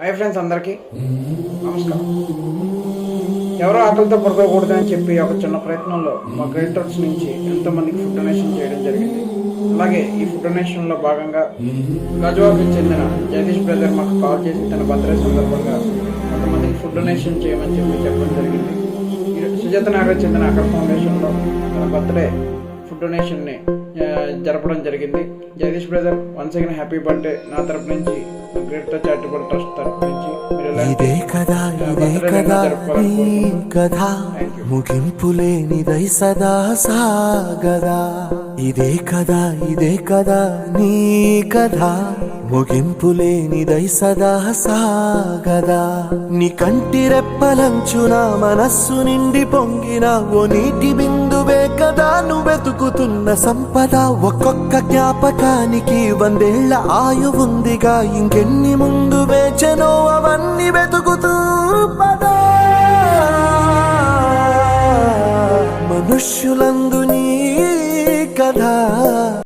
Hi friends, అందరికీ నమస్కారం. ఎవరో ఆకలితో పడుకోకూడదని చెప్పి ఒక చిన్న ప్రయత్నంలో మా క్రియేటర్స్ నుంచి ఎంతోమందికి ఫుడ్ డొనేషన్ చేయడం జరిగింది. అలాగే ఈ ఫుడ్ డొనేషన్లో భాగంగా గజవాబుకి చెందిన జగదీష్ బ్రదర్ మాకు కాల్ చేసి తన బర్త్డే సందర్భంగా కొంతమందికి ఫుడ్ డొనేషన్ చేయమని చెప్పడం జరిగింది. సుజాత నగర్ చెందిన అకర్ ఫౌండేషన్లో తన బర్త్డే ఫుడ్ డొనేషన్ని జరపడం జరిగింది. Jagadish brother once again happy birthday. నా తరపు నుంచి గ్రేటర్ చారిటబుల్ ట్రస్ట్ తరపు నుంచి ఇదే కదా నీ కథ ముగింపులేనిదై సదా సాగదా. ఇదే కదా నీ కథ ముగింపులేనిదై సదా సాగదా. నీ కంటి రెప్పలంచున మనస్సు నిండి పొంగిన ఓ నీటి బిందువే కదా నువ్వెతుకుతున్న సంపద. ఒక్కొక్క జ్ఞాపకానికి 100 ఏళ్ల ఆయువుందిగా, ఇంకెన్ని ముందు వేచనో అవన్నీ వెతుకుతూ పదా. మనుష్యులందు నీ కథ